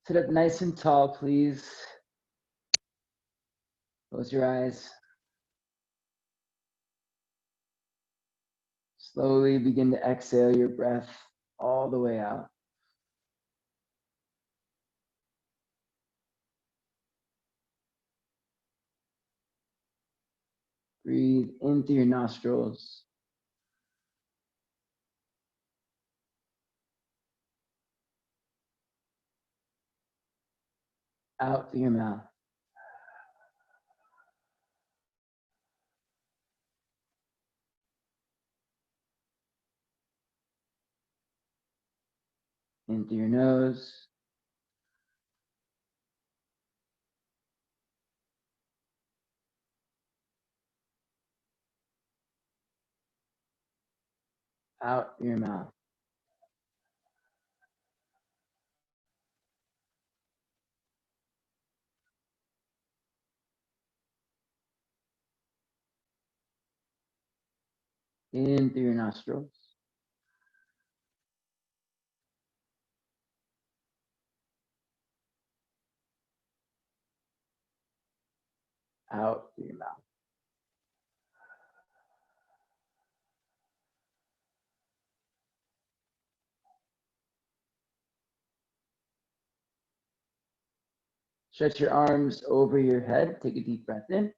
Sit up nice and tall, please. Close your eyes. Slowly begin to exhale your breath all the way out. Breathe in through your nostrils. Out through your mouth. In through your nose. Out through your mouth. In through your nostrils. Out through your mouth. Stretch your arms over your head. Take a deep breath in.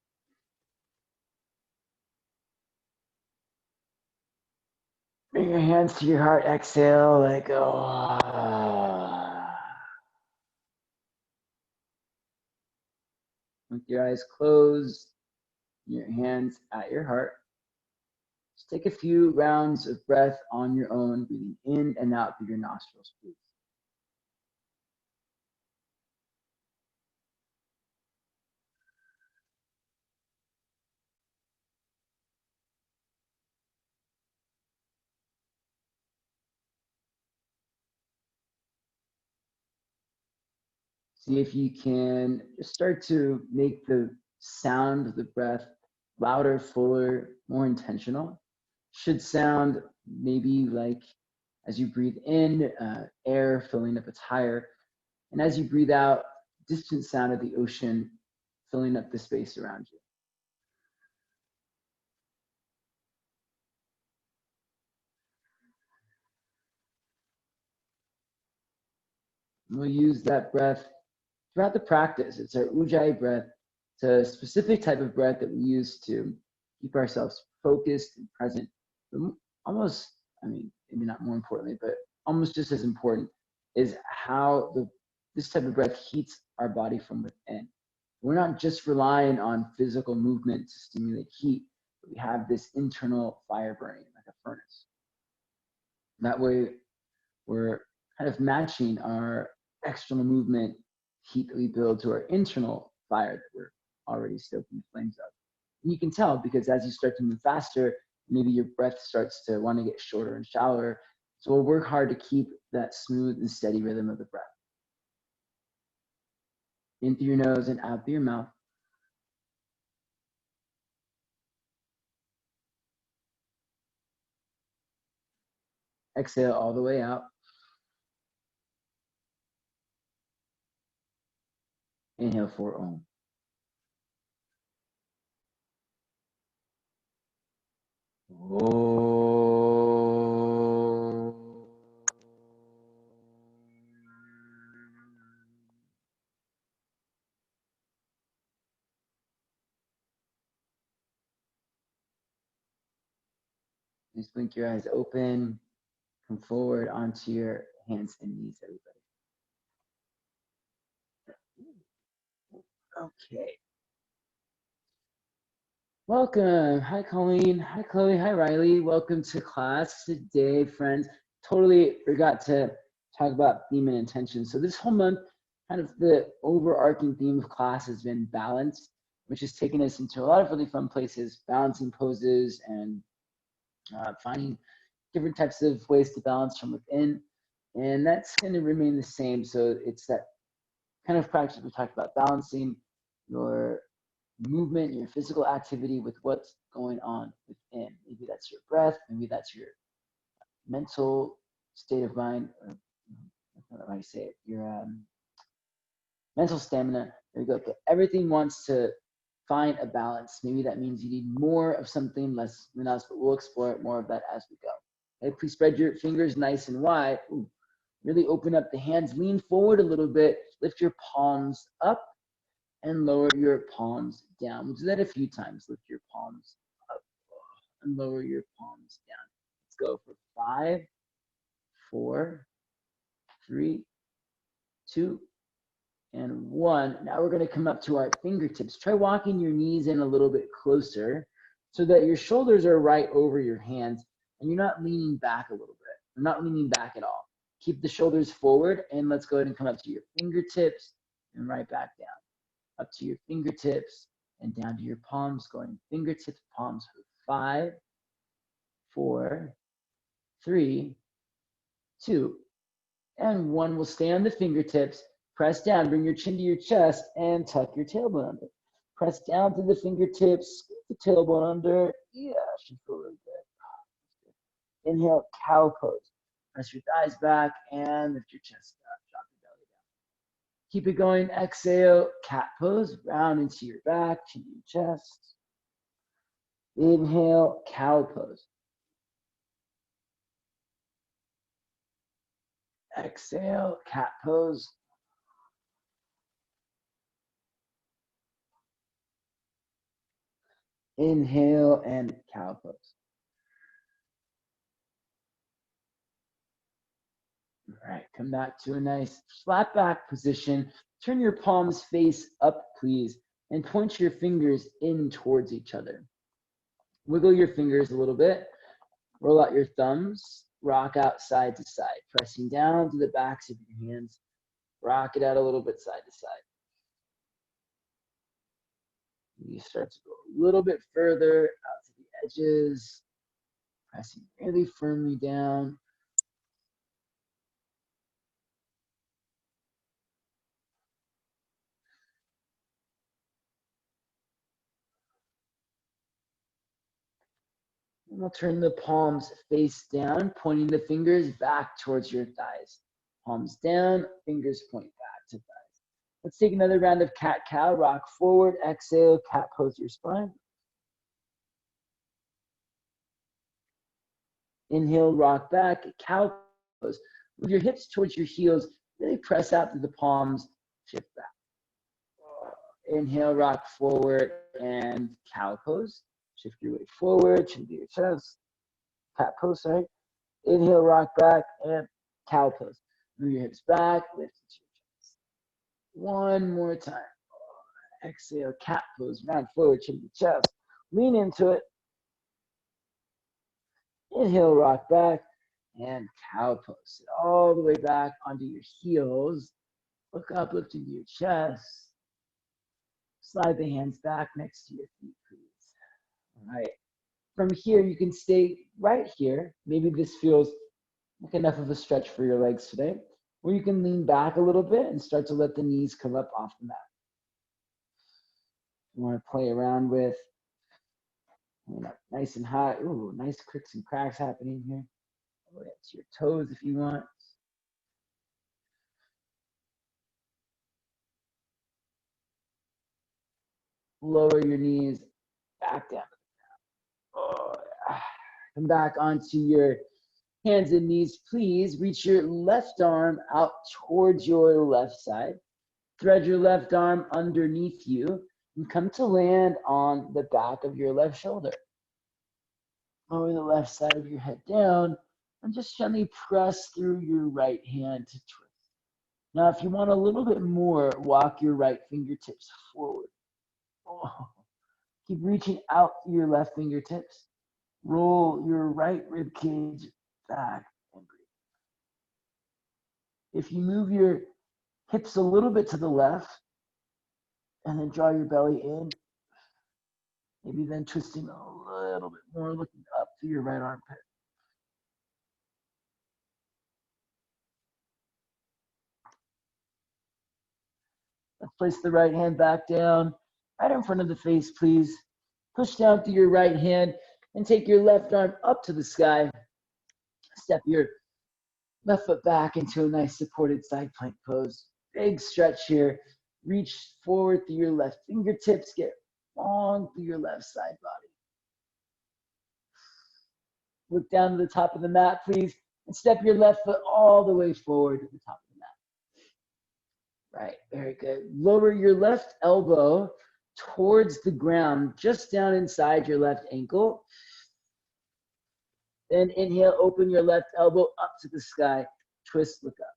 Bring your hands to your heart. Exhale, let go. With your eyes closed, your hands at your heart. Just take a few rounds of breath on your own, breathing in and out through your nostrils, please. See if you can just start to make the sound of the breath louder, fuller, more intentional. Should sound maybe like as you breathe in, air filling up a tire, and as you breathe out, distant sound of the ocean filling up the space around you. We'll use that breath throughout the practice. It's our Ujjayi breath. It's a specific type of breath that we use to keep ourselves focused and present. But almost, I mean, maybe not more importantly, but almost just as important is how this type of breath heats our body from within. We're not just relying on physical movement to stimulate heat, but we have this internal fire burning like a furnace. That way, we're kind of matching our external movement heat that we build to our internal fire that we're already stoking the flames of. And you can tell because as you start to move faster, maybe your breath starts to want to get shorter and shallower. So we'll work hard to keep that smooth and steady rhythm of the breath. In through your nose and out through your mouth. Exhale all the way out. Inhale for Om. Oh. Just blink your eyes open. Come forward onto your hands and knees, everybody. Okay. Welcome. Hi, Colleen. Hi, Chloe. Hi, Riley. Welcome to class today, friends. Totally forgot to talk about theme and intention. So this whole month, kind of the overarching theme of class has been balance, which has taken us into a lot of really fun places, balancing poses and finding different types of ways to balance from within. And that's going to remain the same. So it's that kind of practice we talked about, balancing your movement, your physical activity with what's going on within. Maybe that's your breath, maybe that's your mental state of mind, or how do I say it? Your mental stamina. There we go. Okay. Everything wants to find a balance. Maybe that means you need more of something, less than else, but we'll explore more of that as we go. Okay, please spread your fingers nice and wide. Ooh, really open up the hands, lean forward a little bit, lift your palms up and lower your palms down. We'll do that a few times. Lift your palms up and lower your palms down. Let's go for 5, 4, 3, 2, and 1. Now we're going to come up to our fingertips. Try walking your knees in a little bit closer so that your shoulders are right over your hands and you're not leaning back a little bit. You're not leaning back at all. Keep the shoulders forward, and let's go ahead and come up to your fingertips and right back down. Up to your fingertips and down to your palms, going fingertips, palms for 5, 4, 3, 2, and 1. We'll stay on the fingertips. Press down, bring your chin to your chest, and tuck your tailbone under. Press down to the fingertips, scoop the tailbone under. Yeah, should feel really good. Inhale, cow pose. Press your thighs back and lift your chest up. Drop your belly down. Keep it going. Exhale, cat pose. Round into your back, chin to your chest. Inhale, cow pose. Exhale, cat pose. Inhale and cow pose. All right, come back to a nice flat back position. Turn your palms face up, please, and point your fingers in towards each other. Wiggle your fingers a little bit. Roll out your thumbs. Rock out side to side, pressing down to the backs of your hands. Rock it out a little bit side to side. You start to go a little bit further out to the edges, pressing really firmly down. And we'll turn the palms face down, pointing the fingers back towards your thighs. Palms down, fingers point back to thighs. Let's take another round of cat-cow. Rock forward, exhale, cat pose your spine. Inhale, rock back, cow pose. Move your hips towards your heels. Really press out to the palms, shift back. Inhale, rock forward, and cow pose. Shift your weight forward, chin to your chest. Cat pose, sorry. Inhale, rock back, and cow pose. Move your hips back, lift to your chest. One more time. Exhale, cat pose, round forward, chin to the chest. Lean into it. Inhale, rock back, and cow pose. Sit all the way back onto your heels. Look up, lift into your chest. Slide the hands back next to your feet, please. All right. From here, you can stay right here. Maybe this feels like enough of a stretch for your legs today. Or you can lean back a little bit and start to let the knees come up off the mat. You want to play around with nice and high. Ooh, nice cricks and cracks happening here. All the way up to your toes if you want. Lower your knees back down. Oh, yeah. Come back onto your hands and knees, please. Reach your left arm out towards your left side. Thread your left arm underneath you and come to land on the back of your left shoulder. Lower the left side of your head down and just gently press through your right hand to twist. Now, if you want a little bit more, walk your right fingertips forward. Oh. Keep reaching out to your left fingertips. Roll your right rib cage back and breathe. If you move your hips a little bit to the left and then draw your belly in, maybe then twisting a little bit more, looking up to your right armpit. Let's place the right hand back down, right in front of the face, please. Push down through your right hand and take your left arm up to the sky. Step your left foot back into a nice supported side plank pose. Big stretch here. Reach forward through your left fingertips. Get long through your left side body. Look down to the top of the mat, please, and step your left foot all the way forward to the top of the mat. Right, very good. Lower your left elbow towards the ground, just down inside your left ankle. Then inhale, open your left elbow up to the sky. Twist, look up.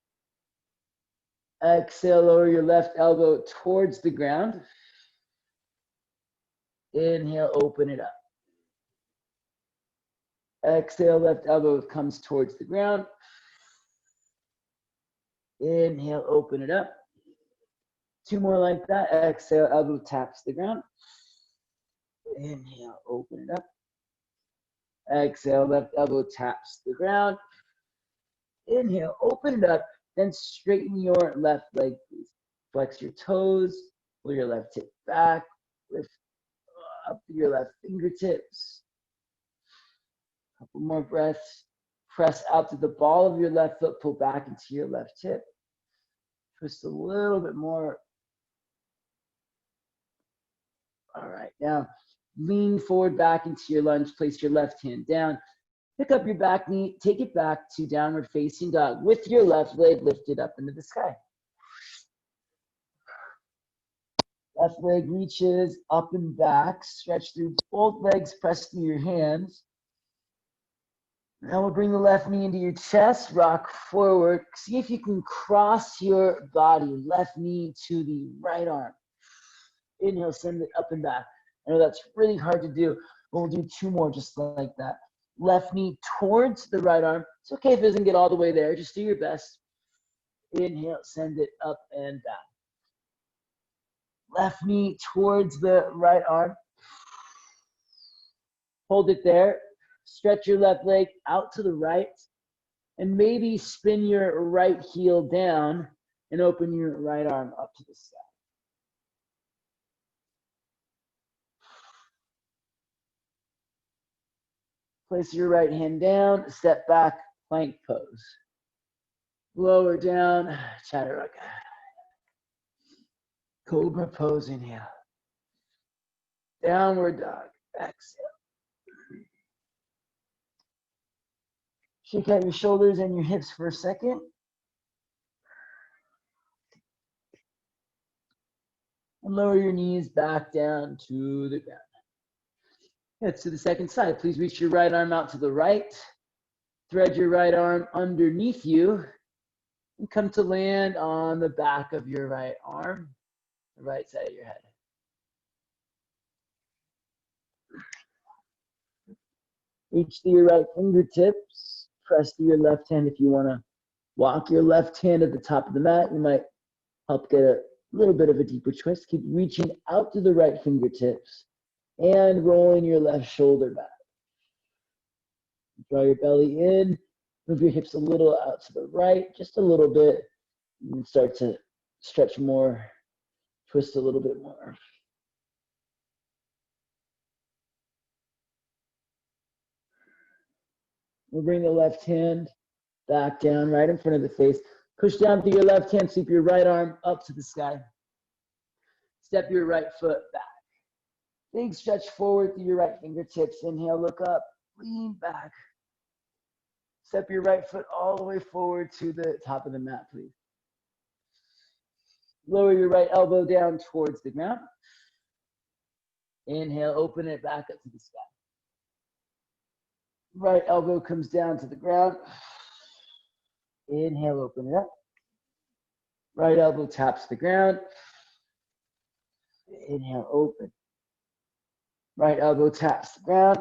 Exhale, lower your left elbow towards the ground. Inhale, open it up. Exhale, left elbow comes towards the ground. Inhale, open it up. Two more like that. Exhale, elbow taps the ground. Inhale, open it up. Exhale, left elbow taps the ground. Inhale, open it up. Then straighten your left leg, please. Flex your toes, pull your left hip back, lift up your left fingertips. Couple more breaths. Press out to the ball of your left foot, pull back into your left hip. Twist a little bit more. All right, now lean forward back into your lunge, place your left hand down. Pick up your back knee, take it back to downward facing dog with your left leg lifted up into the sky. Left leg reaches up and back, stretch through both legs, press through your hands. Now we'll bring the left knee into your chest, rock forward. See if you can cross your body, left knee to the right arm. Inhale, send it up and back. I know that's really hard to do, but we'll do two more just like that. Left knee towards the right arm. It's okay if it doesn't get all the way there. Just do your best. Inhale, send it up and back. Left knee towards the right arm. Hold it there. Stretch your left leg out to the right. And maybe spin your right heel down and open your right arm up to the sky. Place your right hand down, step back, plank pose. Lower down, chaturanga. Cobra pose, inhale. Downward dog, exhale. Shake out your shoulders and your hips for a second. And lower your knees back down to the ground. Head to the second side. Please reach your right arm out to the right. Thread your right arm underneath you and come to land on the back of your right arm, the right side of your head. Reach to your right fingertips. Press to your left hand if you want to walk your left hand at the top of the mat. You might help get a little bit of a deeper twist. Keep reaching out to the right fingertips and rolling your left shoulder back. Draw your belly in. Move your hips a little out to the right, just a little bit. You can start to stretch more, twist a little bit more. We'll bring the left hand back down right in front of the face. Push down through your left hand, sweep your right arm up to the sky. Step your right foot back. Big stretch forward through your right fingertips. Inhale, look up, lean back. Step your right foot all the way forward to the top of the mat, please. Lower your right elbow down towards the ground. Inhale, open it back up to the sky. Right elbow comes down to the ground. Inhale, open it up. Right elbow taps the ground. Inhale, open. Right elbow taps the ground.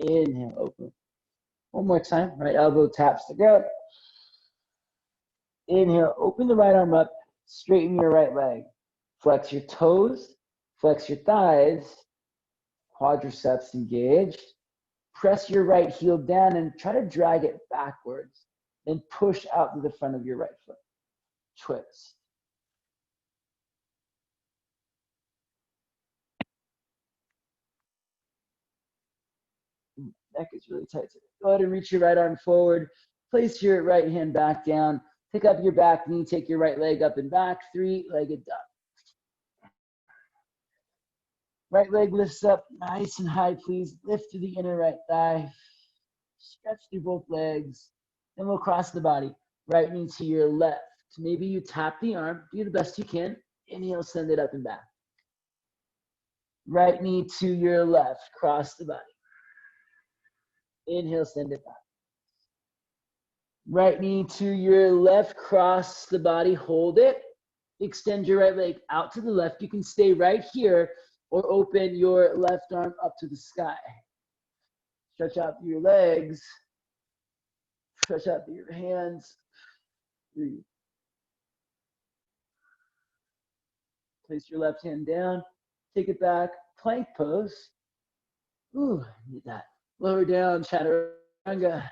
Inhale, open. One more time. Right elbow taps the ground. Inhale, open the right arm up. Straighten your right leg. Flex your toes. Flex your thighs. Quadriceps engaged. Press your right heel down and try to drag it backwards. Then push out to the front of your right foot. Twist. Neck is really tight. Go ahead and reach your right arm forward. Place your right hand back down. Pick up your back knee, take your right leg up and back, three-legged dog. Right leg lifts up nice and high, please. Lift through the inner right thigh. Stretch through both legs. Then we'll cross the body. Right knee to your left. Maybe you tap the arm. Do the best you can. Inhale, send it up and back. Right knee to your left. Cross the body. Inhale, send it back. Right knee to your left. Cross the body. Hold it. Extend your right leg out to the left. You can stay right here or open your left arm up to the sky. Stretch out through your legs. Stretch out through your hands. Breathe. Place your left hand down. Take it back. Plank pose. Ooh, need that. Lower down, chaturanga.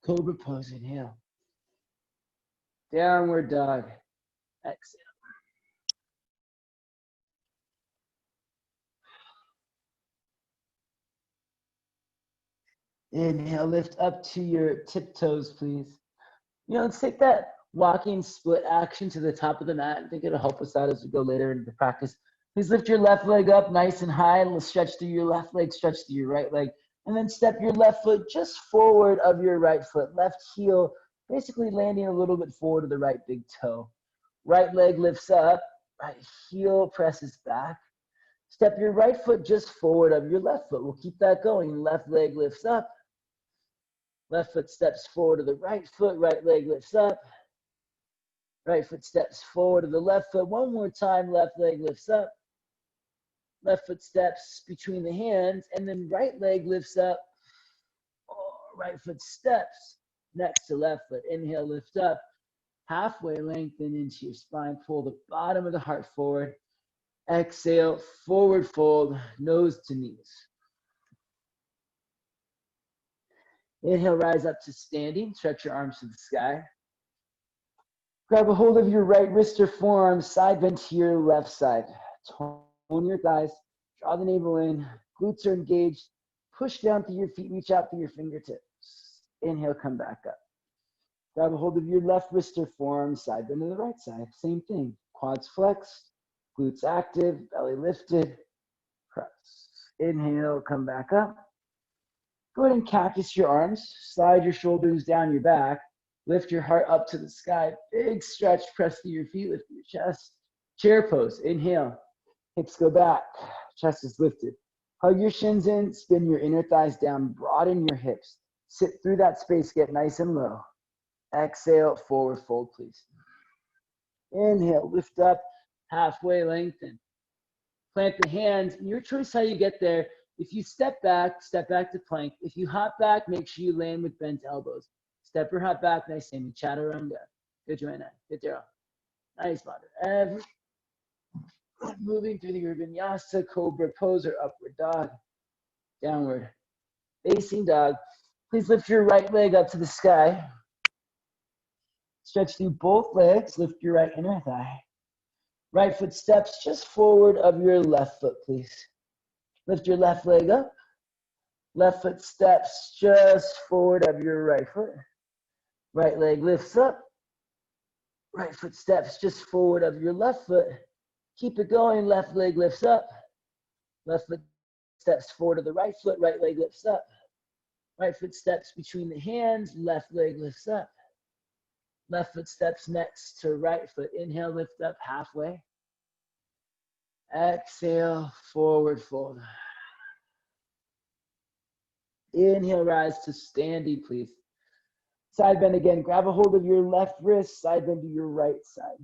Cobra pose, inhale. Downward dog. Exhale. Inhale, lift up to your tiptoes, please. Let's take that walking split action to the top of the mat. I think it'll help us out as we go later into the practice. Please lift your left leg up nice and high. Let's stretch through your left leg, stretch through your right leg. And then step your left foot just forward of your right foot. Left heel basically landing a little bit forward of the right big toe. Right leg lifts up. Right heel presses back. Step your right foot just forward of your left foot. We'll keep that going. Left leg lifts up. Left foot steps forward to the right foot. Right leg lifts up. Right foot steps forward to the left foot. One more time. Left leg lifts up. Left foot steps between the hands. And then right leg lifts up. Right foot steps next to left foot. Inhale, lift up. Halfway lengthen into your spine. Pull the bottom of the heart forward. Exhale, forward fold, nose to knees. Inhale, rise up to standing. Stretch your arms to the sky. Grab a hold of your right wrist or forearm, side bend to your left side. Tone your thighs, draw the navel in, glutes are engaged. Push down through your feet, reach out through your fingertips. Inhale, come back up. Grab a hold of your left wrist or forearm, side bend to the right side. Same thing, quads flexed, glutes active, belly lifted, press. Inhale, come back up. Go ahead and cactus your arms, slide your shoulders down your back, lift your heart up to the sky, big stretch, press through your feet, lift your chest. Chair pose, inhale, hips go back, chest is lifted. Hug your shins in, spin your inner thighs down, broaden your hips. Sit through that space, get nice and low. Exhale, forward fold, please. Inhale, lift up, halfway lengthen. Plant the hands, your choice how you get there. If you step back to plank. If you hop back, make sure you land with bent elbows. Step or hop back, nice and chaturanga. Good, Joanna. Good, Daryl. Nice, Mother. Moving through your vinyasa, cobra pose, or upward dog. Downward facing dog. Please lift your right leg up to the sky. Stretch through both legs. Lift your right inner thigh. Right foot steps just forward of your left foot, please. Lift your left leg up. Left foot steps just forward of your right foot. Right leg lifts up. Right foot steps just forward of your left foot. Keep it going. Left leg lifts up. Left foot steps forward to the right foot. Right leg lifts up. Right foot steps between the hands. Left leg lifts up. Left foot steps next to right foot. Inhale, lift up halfway. Exhale, forward fold. Inhale, rise to standing, please. Side bend again. Grab a hold of your left wrist. Side bend to your right side.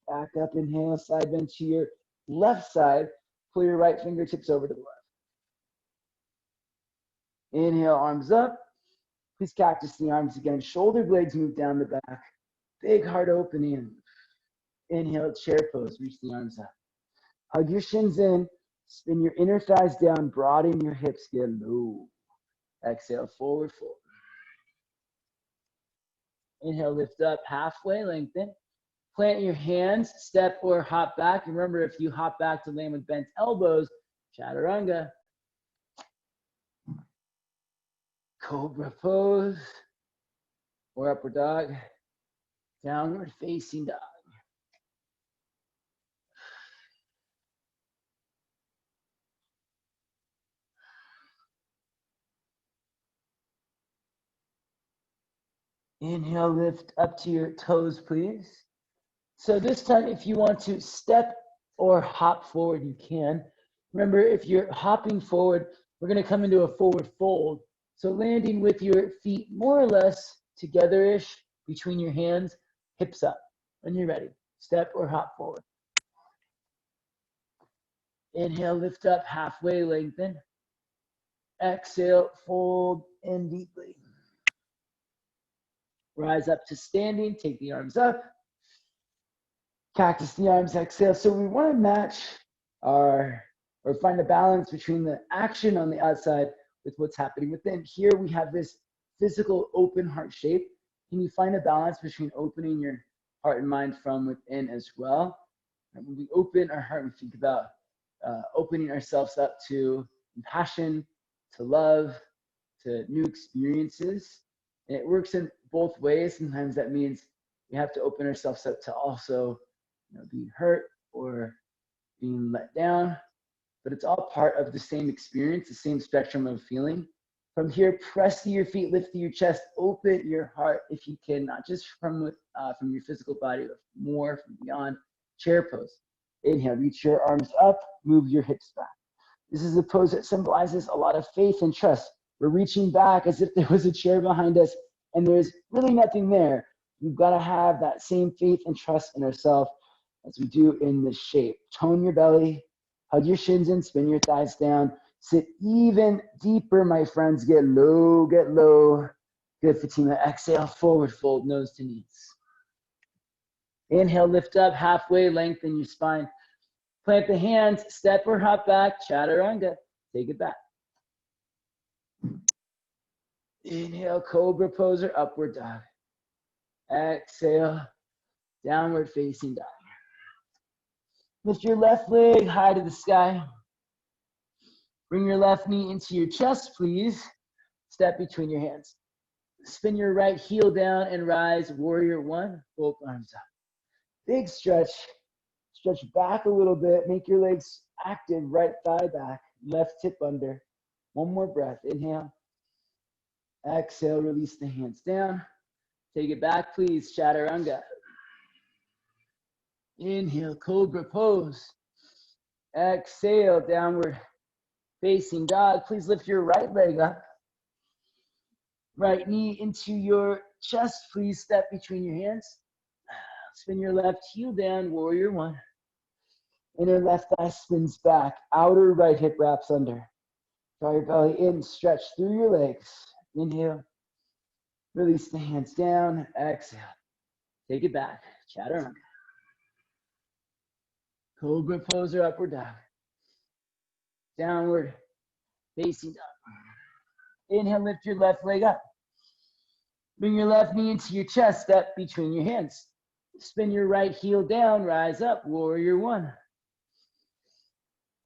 Back up, inhale. Side bend to your left side. Pull your right fingertips over to the left. Inhale, arms up. Please cactus the arms again. Shoulder blades move down the back. Big heart opening. Inhale, chair pose. Reach the arms up. Hug your shins in. Spin your inner thighs down. Broaden your hips. Get low. Exhale, forward fold. Inhale, lift up. Halfway, lengthen. Plant your hands. Step or hop back. Remember, if you hop back to land with bent elbows, chaturanga. Cobra pose or upward dog, downward facing dog. Inhale, lift up to your toes, please. So this time, if you want to step or hop forward, you can. Remember, if you're hopping forward, we're going to come into a forward fold. So landing with your feet more or less together-ish between your hands, hips up. When you're ready, step or hop forward. Inhale, lift up, halfway lengthen. Exhale, fold in deeply. Rise up to standing, take the arms up. Cactus the arms, exhale. So we want to match or find a balance between the action on the outside with what's happening within. Here we have this physical open heart shape. Can you find a balance between opening your heart and mind from within as well? And when we open our heart, we think about opening ourselves up to compassion, to love, to new experiences. And it works in both ways. Sometimes that means we have to open ourselves up to also being hurt or being let down, but it's all part of the same experience, the same spectrum of feeling. From here, press to your feet, lift to your chest, open your heart if you can, not just from your physical body, but more from beyond. Chair pose. Inhale, reach your arms up, move your hips back. This is a pose that symbolizes a lot of faith and trust. We're reaching back as if there was a chair behind us and there's really nothing there. We've got to have that same faith and trust in ourselves as we do in this shape. Tone your belly, hug your shins in, spin your thighs down. Sit even deeper, my friends. Get low, get low. Good, Fatima. Exhale, forward fold, nose to knees. Inhale, lift up, halfway, lengthen your spine. Plant the hands, step or hop back, chaturanga. Take it back. Inhale, cobra pose or upward dog. Exhale, downward facing dog. Lift your left leg high to the sky. Bring your left knee into your chest, please. Step between your hands. Spin your right heel down and rise, warrior one, both arms up. Big stretch. Stretch back a little bit. Make your legs active, right thigh back, left hip under. One more breath. Inhale. Exhale, release the hands down. Take it back, please. Chaturanga. Inhale, cobra pose. Exhale, downward facing dog. Please lift your right leg up. Right knee into your chest. Please step between your hands. Spin your left heel down, warrior one. Inner left thigh spins back. Outer right hip wraps under. Draw your belly in, stretch through your legs. Inhale. Release the hands down. Exhale. Take it back. Chaturanga. Cobra pose or upward dog. Downward facing dog. Inhale, lift your left leg up. Bring your left knee into your chest, step between your hands. Spin your right heel down, rise up, warrior one.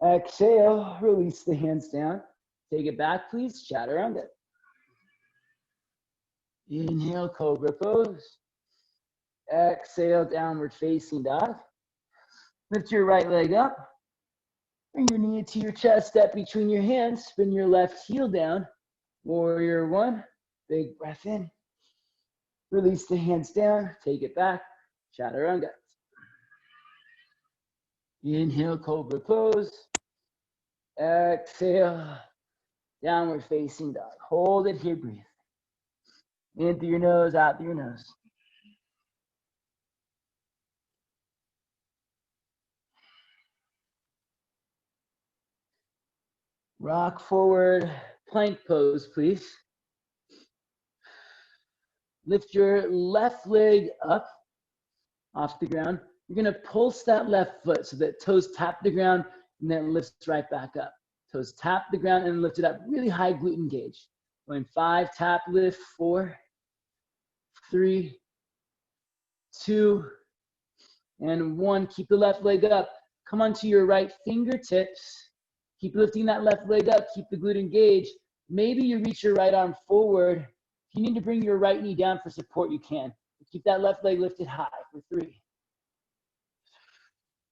Exhale, release the hands down. Take it back, please, chaturanga. Inhale, cobra pose. Exhale, downward facing dog. Lift your right leg up. Bring your knee to your chest, step between your hands. Spin your left heel down. Warrior one. Big breath in. Release the hands down. Take it back. Chaturanga. Inhale, cobra pose. Exhale. Downward facing dog. Hold it here, breathe. In through your nose, out through your nose. Rock forward, plank pose, please. Lift your left leg up off the ground. You're gonna pulse that left foot so that toes tap the ground and then lifts right back up. Toes tap the ground and lift it up. Really high glute engage. Going 5, tap, lift, 4, 3, 2, and 1. Keep the left leg up. Come onto your right fingertips. Keep lifting that left leg up. Keep the glute engaged. Maybe you reach your right arm forward. If you need to bring your right knee down for support, you can. Keep that left leg lifted high for 3.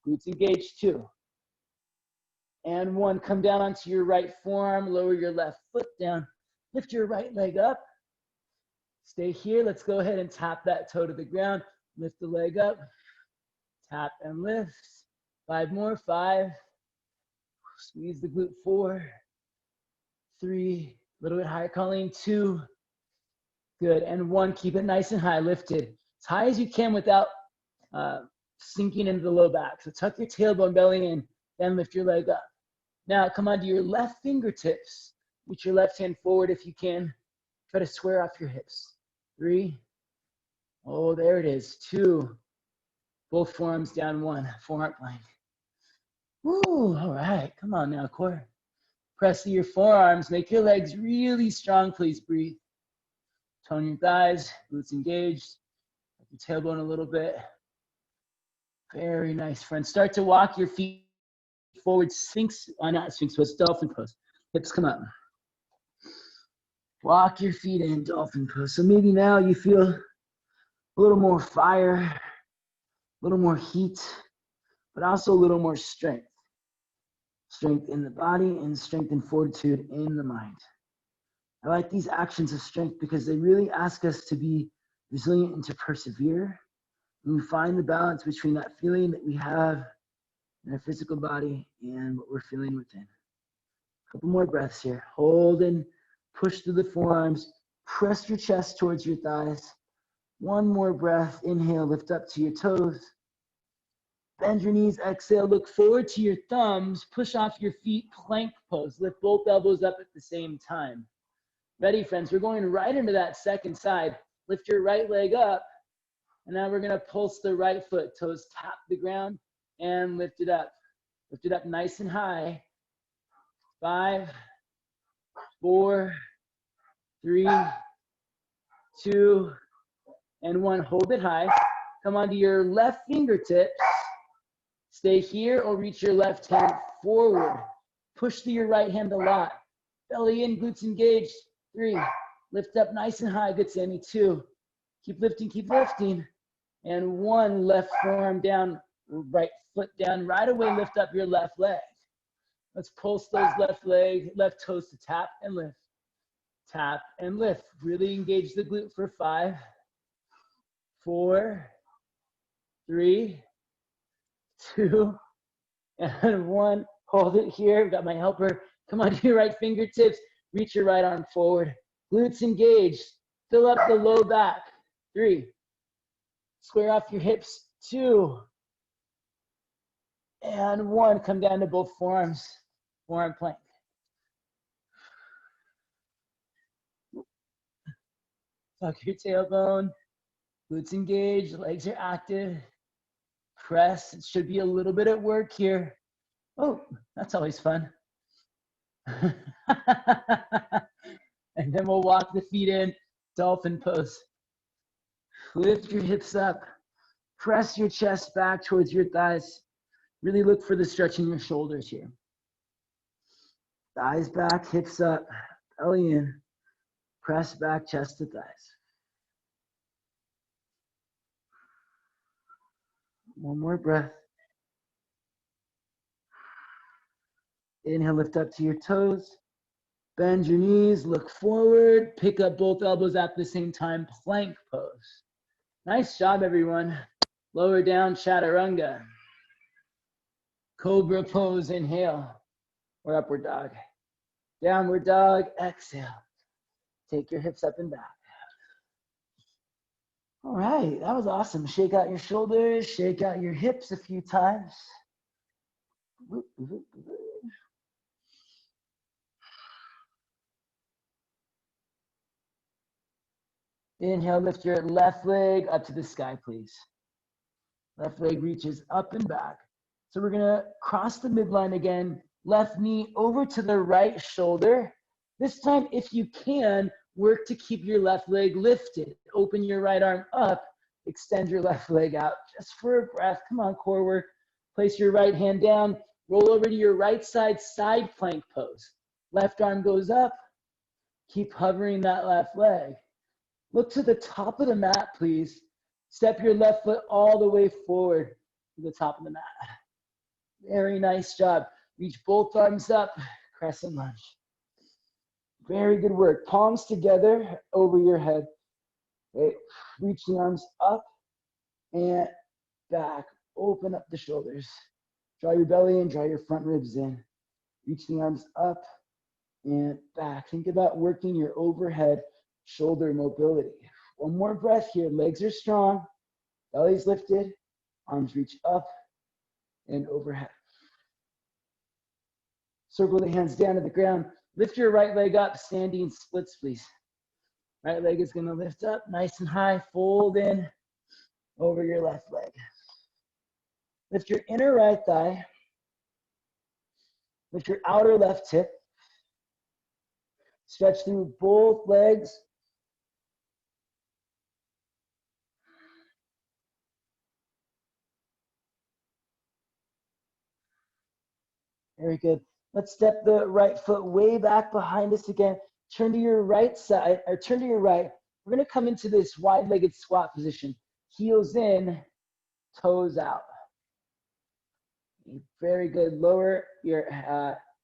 Glutes engaged, 2. And 1, come down onto your right forearm, lower your left foot down. Lift your right leg up. Stay here. Let's go ahead and tap that toe to the ground. Lift the leg up. Tap and lift. 5 more. 5. Squeeze the glute. 4. 3. A little bit higher, Colleen. 2. Good. And 1. Keep it nice and high, lifted. As high as you can without sinking into the low back. So tuck your tailbone, belly in, then lift your leg up. Now come onto your left fingertips. Reach your left hand forward if you can. Try to square off your hips. 3. Oh, there it is. 2. Both forearms down. 1. Forearm plank. Woo, all right. Come on now, core. Press to your forearms. Make your legs really strong. Please breathe. Tone your thighs. Glutes engaged. Your tailbone a little bit. Very nice, friends. Start to walk your feet forward. Sphinx, not Sphinx pose, dolphin pose. Hips come up. Walk your feet in, dolphin pose. So maybe now you feel a little more fire, a little more heat, but also a little more strength. Strength in the body and strength and fortitude in the mind. I like these actions of strength because they really ask us to be resilient and to persevere. And we find the balance between that feeling that we have in our physical body and what we're feeling within. A couple more breaths here. Hold and push through the forearms. Press your chest towards your thighs. 1 more breath. Inhale, lift up to your toes. Bend your knees, exhale, look forward to your thumbs. Push off your feet, plank pose. Lift both elbows up at the same time. Ready, friends? We're going right into that second side. Lift your right leg up. And now we're gonna pulse the right foot. Toes tap the ground and lift it up. Lift it up nice and high. 5, 4, 3, 2, and 1. Hold it high. Come onto your left fingertips. Stay here or reach your left hand forward. Push through your right hand a lot. Belly in, glutes engaged. 3. Lift up nice and high. Good, Sammy. 2. Keep lifting, keep lifting. And 1, left forearm down, right foot down. Right away, lift up your left leg. Let's pulse those left toes to tap and lift. Tap and lift. Really engage the glute for 5, 4, 3, 2, and 1. Hold it here. I've got my helper. Come on to your right fingertips. Reach your right arm forward. Glutes engaged. Fill up the low back. 3. Square off your hips. 2. And 1. Come down to both forearms. Forearm plank. Tuck your tailbone. Glutes engaged. Legs are active. Press. It should be a little bit at work here. Oh, that's always fun. And then we'll walk the feet in. Dolphin pose. Lift your hips up. Press your chest back towards your thighs. Really look for the stretch in your shoulders here. Thighs back, hips up, belly in. Press back, chest to thighs. 1 more breath. Inhale, lift up to your toes. Bend your knees, look forward. Pick up both elbows at the same time. Plank pose. Nice job, everyone. Lower down, chaturanga. Cobra pose, inhale. Or upward dog. Downward dog, exhale. Take your hips up and back. All right, that was awesome. Shake out your shoulders, shake out your hips a few times. Inhale, lift your left leg up to the sky, please. Left leg reaches up and back. So we're gonna cross the midline again. Left knee over to the right shoulder. This time, if you can, work to keep your left leg lifted. Open your right arm up, extend your left leg out. Just for a breath, come on, core work. Place your right hand down, roll over to your right side, side plank pose. Left arm goes up, Keep hovering that left leg. Look to the top of the mat, please. Step your left foot all the way forward to the top of the mat. Very nice job. Reach both arms up, crescent lunge. Very good work. Palms together over your head. Okay. Reach the arms up and back. Open up the shoulders. Draw your belly in, draw your front ribs in. Reach the arms up and back. Think about working your overhead shoulder mobility. One more breath here. Legs are strong. Belly's lifted. Arms reach up and overhead. Circle the hands down to the ground. Lift your right leg up, standing splits, please. Right leg is going to lift up nice and high. Fold in over your left leg. Lift your inner right thigh. Lift your outer left hip. Stretch through both legs. Very good. Let's step the right foot way back behind us again. Turn to your right side, or turn to your right. We're going to come into this wide-legged squat position. Heels in, toes out. Very good. Lower your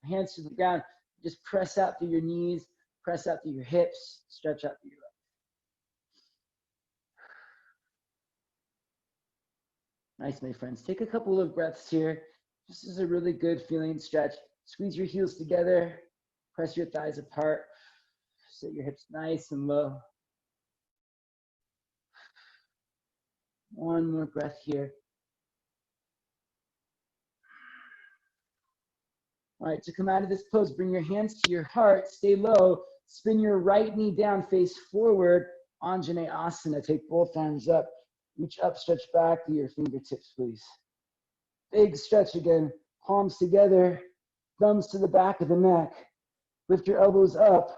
hands to the ground. Just press out through your knees, press out through your hips, stretch out through your legs. Nice, my friends. Take a couple of breaths here. This is a really good feeling stretch. Squeeze your heels together. Press your thighs apart. Sit your hips nice and low. One more breath here. All right, to come out of this pose, bring your hands to your heart. Stay low. Spin your right knee down, face forward. Anjaneyasana. Take both arms up. Reach up, stretch back to your fingertips, please. Big stretch again. Palms together. Thumbs to the back of the neck. Lift your elbows up.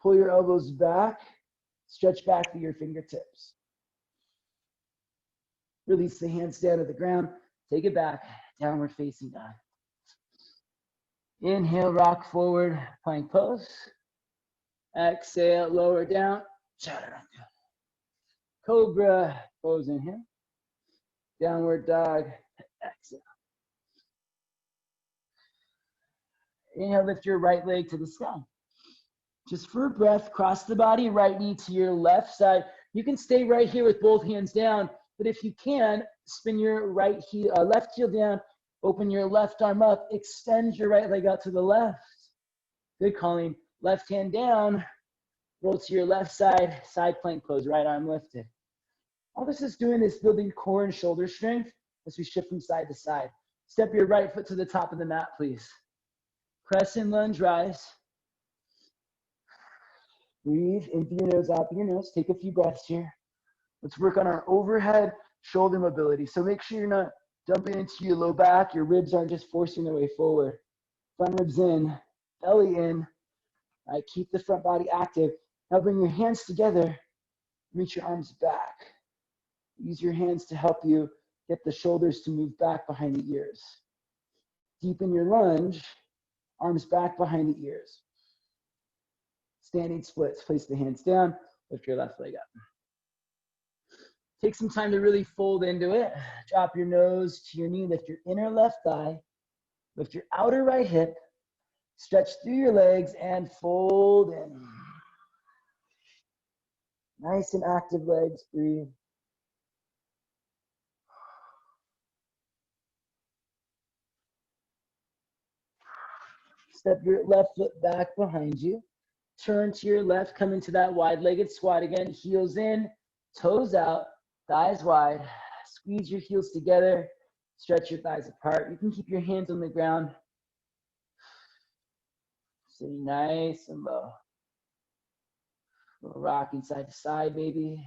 Pull your elbows back. Stretch back to your fingertips. Release the hands down to the ground. Take it back. Downward facing dog. Inhale, rock forward, plank pose. Exhale, lower down. Chaturanga. Cobra pose, inhale. Downward dog. Exhale. Inhale, lift your right leg to the sky. Just for a breath, cross the body, right knee to your left side. You can stay right here with both hands down, but if you can, spin your right heel, left heel down, open your left arm up, extend your right leg out to the left. Good, Colleen. Left hand down, roll to your left side, side plank pose, right arm lifted. All this is doing is building core and shoulder strength as we shift from side to side. Step your right foot to the top of the mat, please. Crescent lunge, rise. Breathe in through your nose, out through your nose. Take a few breaths here. Let's work on our overhead shoulder mobility. So make sure you're not dumping into your low back. Your ribs aren't just forcing their way forward. Front ribs in, belly in. All right, keep the front body active. Now bring your hands together. Reach your arms back. Use your hands to help you get the shoulders to move back behind the ears. Deepen your lunge. Arms back behind the ears. Standing splits. Place the hands down. Lift your left leg up. Take some time to really fold into it. Drop your nose to your knee. Lift your inner left thigh. Lift your outer right hip. Stretch through your legs and fold in. Nice and active legs. Breathe. Step your left foot back behind you. Turn to your left. Come into that wide-legged squat again. Heels in, toes out, thighs wide. Squeeze your heels together. Stretch your thighs apart. You can keep your hands on the ground. Sitting nice and low. A little rocking side to side, maybe.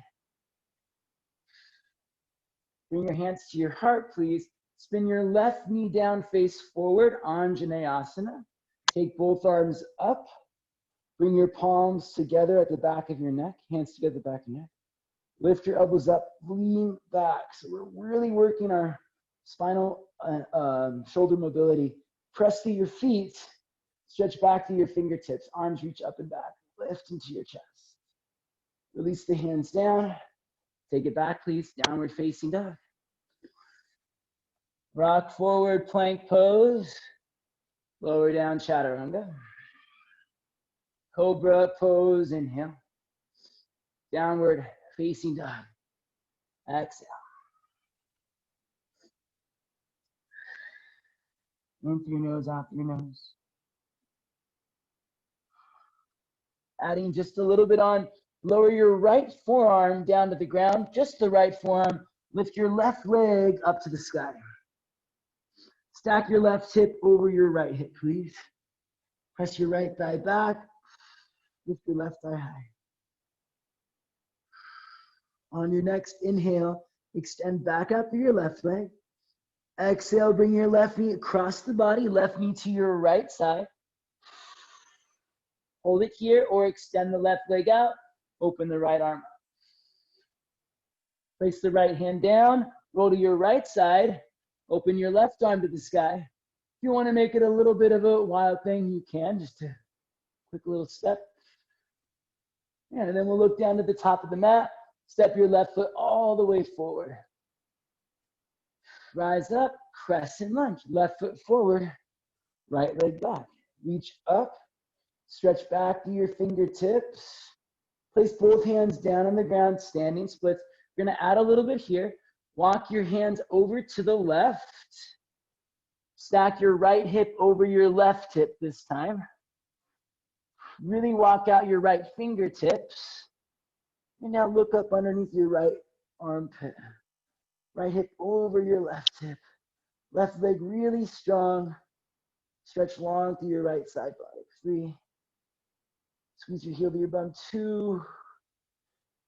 Bring your hands to your heart, please. Spin your left knee down, face forward, Anjaneyasana. Take both arms up. Bring your palms together at the back of your neck, hands together at the back of your neck. Lift your elbows up, lean back. So we're really working our spinal shoulder mobility. Press through your feet, stretch back through your fingertips, arms reach up and back. lift into your chest. Release the hands down. Take it back, please. Downward facing dog. Rock forward, plank pose. Lower down, chaturanga. Cobra pose, inhale. Downward facing dog. Exhale. In through your nose, out through your nose. Adding just a little bit on. Lower your right forearm down to the ground, just the right forearm. Lift your left leg up to the sky. Stack your left hip over your right hip, please. Press your right thigh back. Lift your left thigh high. On your next inhale, extend back up to your left leg. Exhale, bring your left knee across the body, left knee to your right side. Hold it here or extend the left leg out. Open the right arm up. Place the right hand down, roll to your right side. Open your left arm to the sky. If you want to make it a little bit of a wild thing, you can. Just a quick little step. And then we'll look down to the top of the mat. Step your left foot all the way forward. Rise up, crescent lunge. Left foot forward, right leg back. Reach up, stretch back to your fingertips. Place both hands down on the ground, standing splits. You're gonna add a little bit here. Walk your hands over to the left. Stack your right hip over your left hip this time. Really walk out your right fingertips. And now look up underneath your right armpit. Right hip over your left hip. Left leg really strong. Stretch long through your right side body. 3. Squeeze your heel to your bum. 2.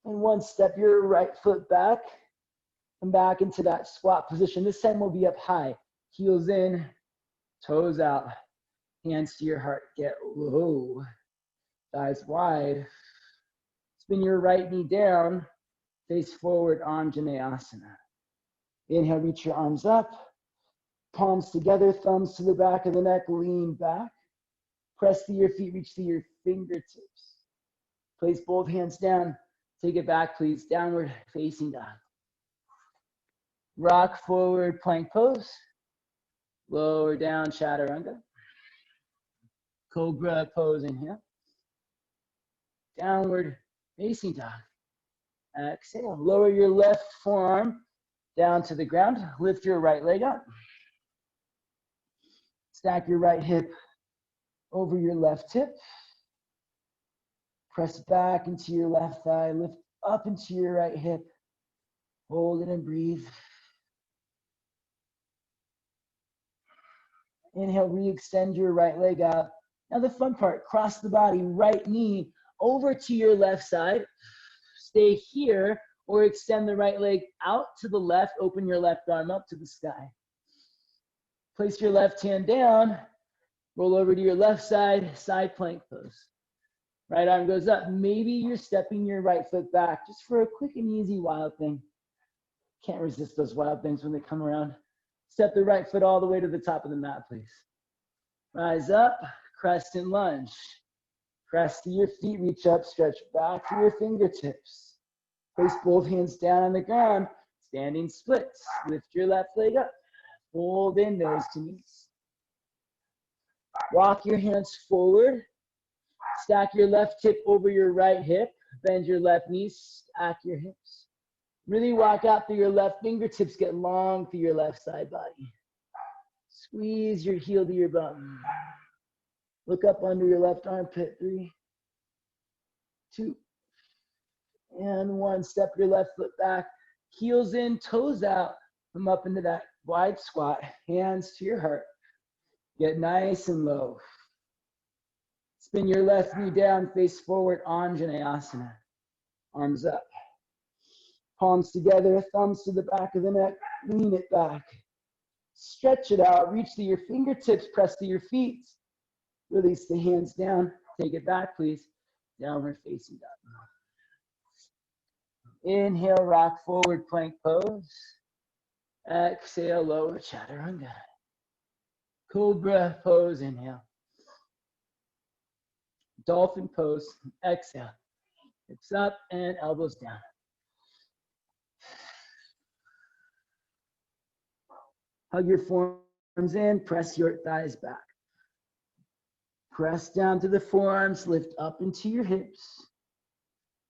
And 1. Step your right foot back. Come back into that squat position. This time we'll be up high. Heels in, toes out. Hands to your heart. Get low. Thighs wide. Spin your right knee down. Face forward, Anjaneyasana. Inhale, reach your arms up. Palms together, thumbs to the back of the neck. Lean back. Press through your feet, reach through your fingertips. Place both hands down. Take it back, please. Downward facing dog. Rock forward, plank pose. Lower down, chaturanga. Cobra pose, inhale. Downward facing dog. Exhale. Lower your left forearm down to the ground. Lift your right leg up. Stack your right hip over your left hip. Press back into your left thigh. Lift up into your right hip. Hold it and breathe. Inhale, re-extend your right leg out. Now the fun part, cross the body, right knee over to your left side. Stay here or extend the right leg out to the left. Open your left arm up to the sky. Place your left hand down. Roll over to your left side, side plank pose. Right arm goes up. Maybe you're stepping your right foot back just for a quick and easy wild thing. Can't resist those wild things when they come around. Step the right foot all the way to the top of the mat, please. Rise up, crescent lunge. Press to your feet, reach up, stretch back to your fingertips. Place both hands down on the ground, standing splits. Lift your left leg up. Fold in, nose to knees. Walk your hands forward. Stack your left hip over your right hip. Bend your left knee, stack your hips. Really walk out through your left fingertips, get long through your left side body. Squeeze your heel to your bum. Look up under your left armpit. 3, 2, and 1. Step your left foot back. Heels in, toes out. Come up into that wide squat. Hands to your heart. Get nice and low. Spin your left knee down, face forward, Anjaneyasana. Arms up. Palms together, thumbs to the back of the neck. Lean it back. Stretch it out. Reach to your fingertips. Press to your feet. Release the hands down. Take it back, please. Downward facing dog. Inhale, rock forward, plank pose. Exhale, lower chaturanga. Cobra pose, inhale. Dolphin pose. Exhale. Hips up and elbows down. Hug your forearms in, press your thighs back. Press down to the forearms, lift up into your hips.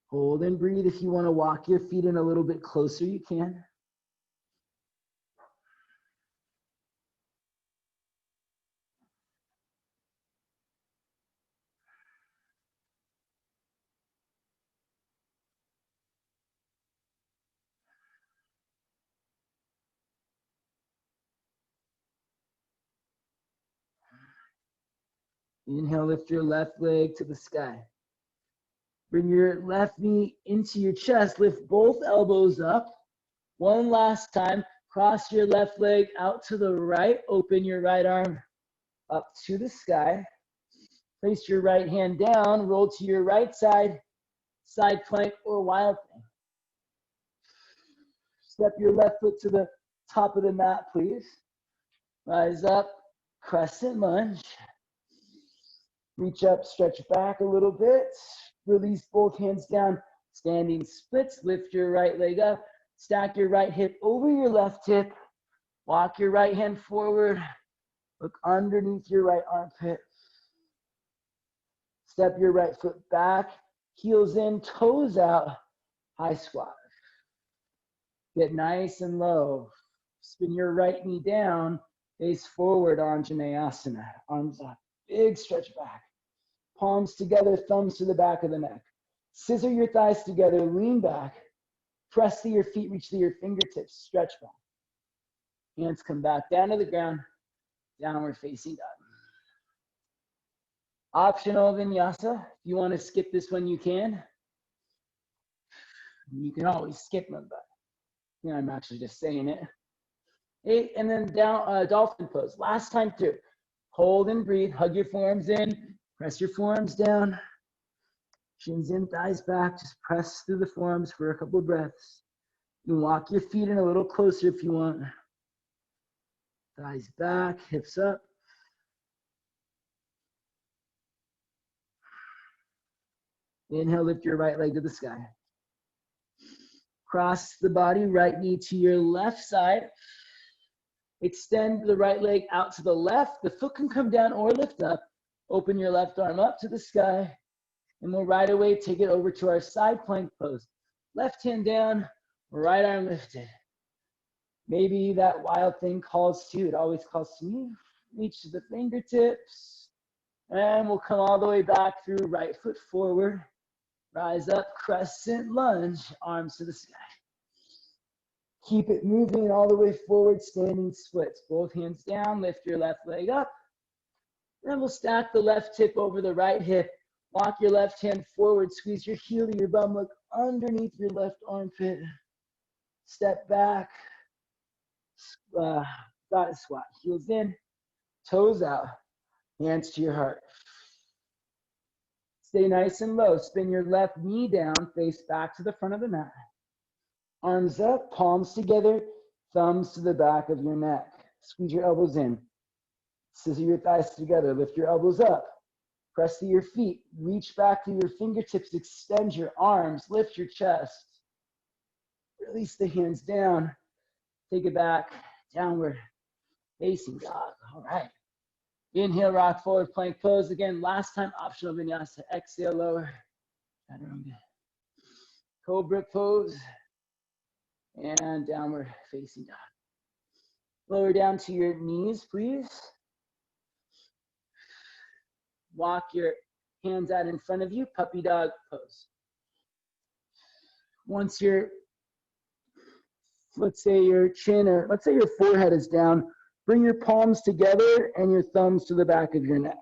Hold and breathe. If you want to walk your feet in a little bit closer, you can. Inhale, lift your left leg to the sky. Bring your left knee into your chest. Lift both elbows up. One last time. Cross your left leg out to the right. Open your right arm up to the sky. Place your right hand down. Roll to your right side. Side plank or wild thing. Step your left foot to the top of the mat, please. Rise up. Crescent lunge. Reach up, stretch back a little bit. Release both hands down. Standing splits. Lift your right leg up. Stack your right hip over your left hip. Walk your right hand forward. Look underneath your right armpit. Step your right foot back. Heels in, toes out. High squat. Get nice and low. Spin your right knee down. Face forward, Anjaneyasana. Arms up. Big stretch back. Palms together, thumbs to the back of the neck. Scissor your thighs together, lean back. Press to your feet, reach to your fingertips, stretch back. Hands come back down to the ground, downward facing dog. Optional vinyasa. If you want to skip this one, you can. You can always skip them, but you know, I'm actually just saying it. And then down, dolphin pose. Last time through. Hold and breathe. Hug your forearms in. Press your forearms down. Shins in, thighs back. Just press through the forearms for a couple of breaths. You can walk your feet in a little closer if you want. Thighs back, hips up. Inhale, lift your right leg to the sky. Cross the body, right knee to your left side. Extend the right leg out to the left. The foot can come down or lift up. Open your left arm up to the sky. And we'll right away take it over to our side plank pose. Left hand down, right arm lifted. Maybe that wild thing calls to you. It always calls to me. Reach to the fingertips. And we'll come all the way back through right foot forward. Rise up, crescent lunge, arms to the sky. Keep it moving all the way forward, standing splits. Both hands down, lift your left leg up. Then we'll stack the left hip over the right hip. Walk your left hand forward, squeeze your heel to your bum, look underneath your left armpit. Step back, side squat, heels in, toes out, hands to your heart. Stay nice and low. Spin your left knee down, face back to the front of the mat. Arms up, palms together, thumbs to the back of your neck. Squeeze your elbows in. Scissor your thighs together, lift your elbows up. Press to your feet, reach back to your fingertips, extend your arms, lift your chest. Release the hands down, take it back, downward facing dog. All right. Inhale, rock forward, plank pose. Again, last time, optional vinyasa. Exhale, lower. Chaturanga. Cobra pose. And downward facing dog. Lower down to your knees, please. Walk your hands out in front of you, puppy dog pose. Once your, let's say your chin or let's say your forehead is down, bring your palms together and your thumbs to the back of your neck.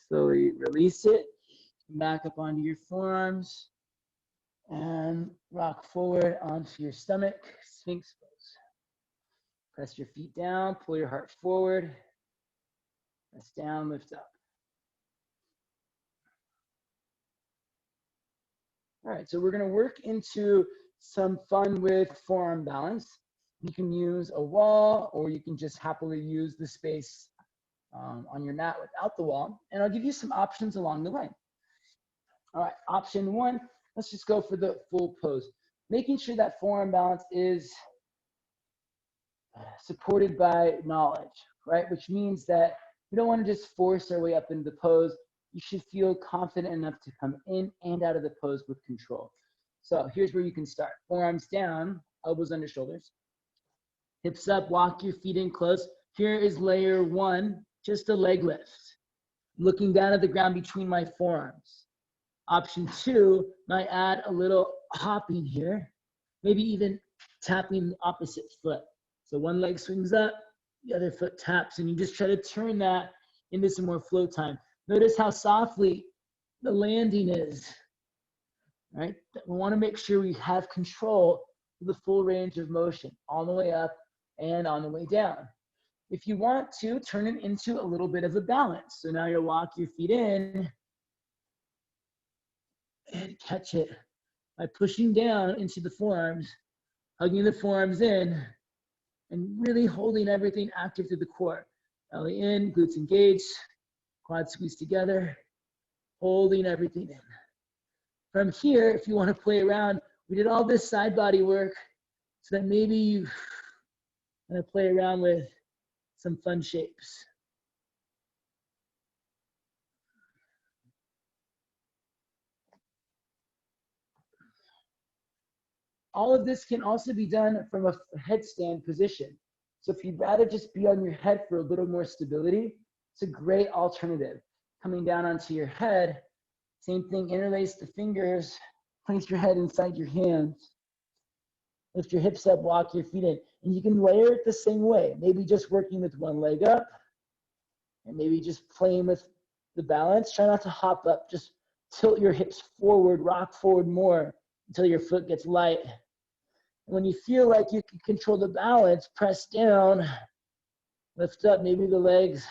Slowly release it, back up onto your forearms, and rock forward onto your stomach, Sphinx pose. Press your feet down, pull your heart forward. Press down, lift up. All right, so we're gonna work into some fun with forearm balance. You can use a wall, or you can just happily use the space on your mat without the wall. And I'll give you some options along the way. All right, option one, let's just go for the full pose. Making sure that forearm balance is supported by knowledge, right? Which means that we don't want to just force our way up into the pose. You should feel confident enough to come in and out of the pose with control. So here's where you can start. Forearms down, elbows under shoulders. Hips up, walk your feet in close. Here is layer one, just a leg lift. Looking down at the ground between my forearms. Option two, might add a little hopping here, maybe even tapping the opposite foot. So one leg swings up, the other foot taps, and you just try to turn that into some more flow time. Notice how softly the landing is, right? We want to make sure we have control of the full range of motion, on the way up and on the way down. If you want to, turn it into a little bit of a balance. So now you'll walk your feet in and catch it by pushing down into the forearms, hugging the forearms in, and really holding everything active through the core. Belly in, glutes engaged, quads squeezed together, holding everything in. From here, if you want to play around, we did all this side body work so that maybe you want to play around with some fun shapes. All of this can also be done from a headstand position. So if you'd rather just be on your head for a little more stability, it's a great alternative. Coming down onto your head, same thing, interlace the fingers, place your head inside your hands, lift your hips up, walk your feet in. And you can layer it the same way, maybe just working with one leg up, and maybe just playing with the balance. Try not to hop up, just tilt your hips forward, rock forward more until your foot gets light. When you feel like you can control the balance, press down, lift up, maybe the legs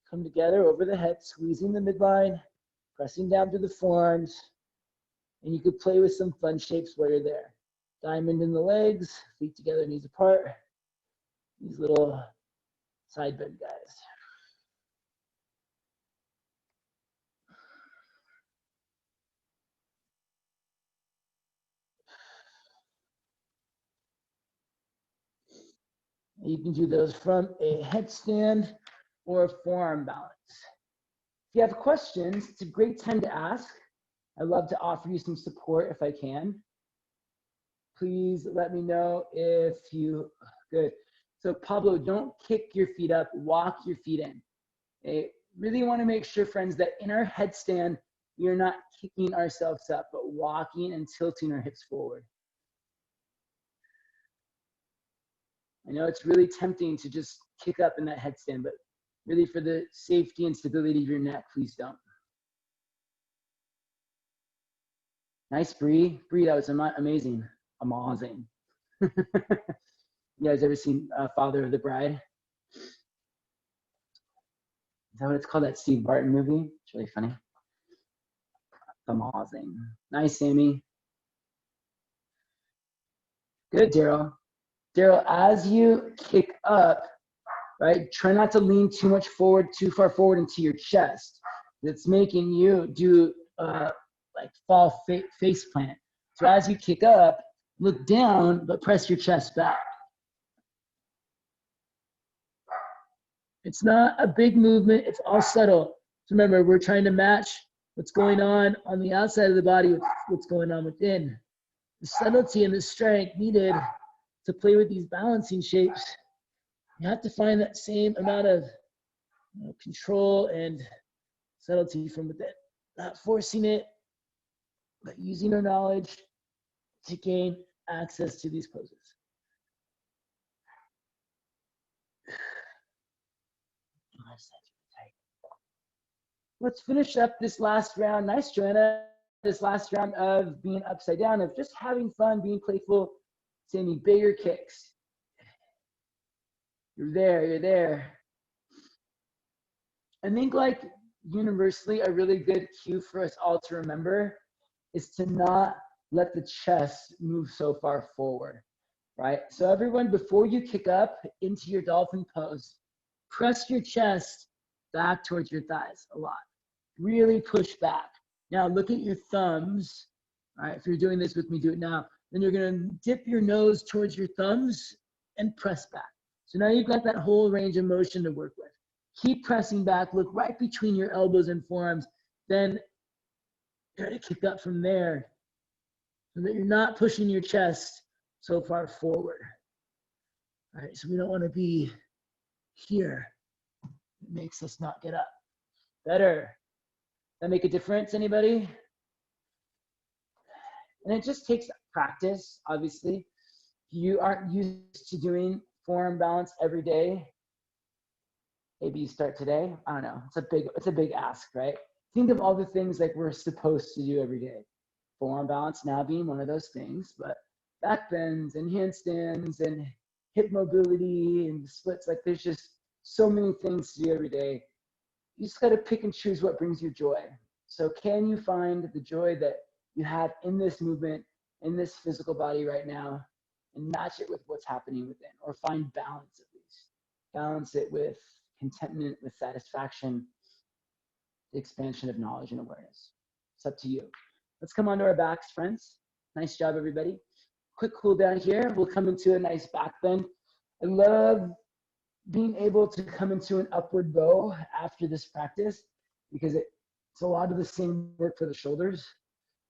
come together over the head, squeezing the midline, pressing down through the forearms, and you could play with some fun shapes while you're there. Diamond in the legs, feet together, knees apart, these little side bend guys. You can do those from a headstand or a forearm balance. If you have questions, it's a great time to ask. I'd love to offer you some support if I can. Please let me know if you, good. So Pablo, don't kick your feet up, walk your feet in. Okay? Really want to make sure, friends, that in our headstand, we are not kicking ourselves up, but walking and tilting our hips forward. I know it's really tempting to just kick up in that headstand, but really for the safety and stability of your neck, please don't. Nice, Bree. Bree, that was amazing. Amazing. You guys ever seen Father of the Bride? Is that what it's called, that Steve Barton movie? It's really funny. Amazing. Nice, Sammy. Good, Daryl. Daryl, as you kick up, right, try not to lean too much forward, too far forward into your chest. That's making you do like fall face plant. So as you kick up, look down, but press your chest back. It's not a big movement, it's all subtle. So remember, we're trying to match what's going on the outside of the body with what's going on within. The subtlety and the strength needed to play with these balancing shapes, you have to find that same amount of control and subtlety from within. Not forcing it, but using our knowledge to gain access to these poses. Let's finish up this last round. Nice, Joanna. This last round of being upside down, of just having fun, being playful, Sammy, bigger kicks. You're there, you're there. I think like universally a really good cue for us all to remember is to not let the chest move so far forward, right? So everyone, before you kick up into your dolphin pose, press your chest back towards your thighs a lot. Really push back. Now look at your thumbs, all right? If you're doing this with me, do it now. Then you're gonna dip your nose towards your thumbs and press back. So now you've got that whole range of motion to work with. Keep pressing back, look right between your elbows and forearms, then try to kick up from there so that you're not pushing your chest so far forward. All right, so we don't want to be here. It makes us not get up. Better. That make a difference, anybody? And it just takes practice, obviously. If you aren't used to doing forearm balance every day, maybe you start today. I don't know. It's a big ask, right? Think of all the things like we're supposed to do every day. Forearm balance now being one of those things, but back bends and handstands and hip mobility and splits, like there's just so many things to do every day. You just got to pick and choose what brings you joy. So can you find the joy that you have in this movement, in this physical body right now, and match it with what's happening within, or find balance at least. Balance it with contentment, with satisfaction, the expansion of knowledge and awareness. It's up to you. Let's come onto our backs, friends. Nice job, everybody. Quick cool down here. We'll come into a nice back bend. I love being able to come into an upward bow after this practice because it's a lot of the same work for the shoulders.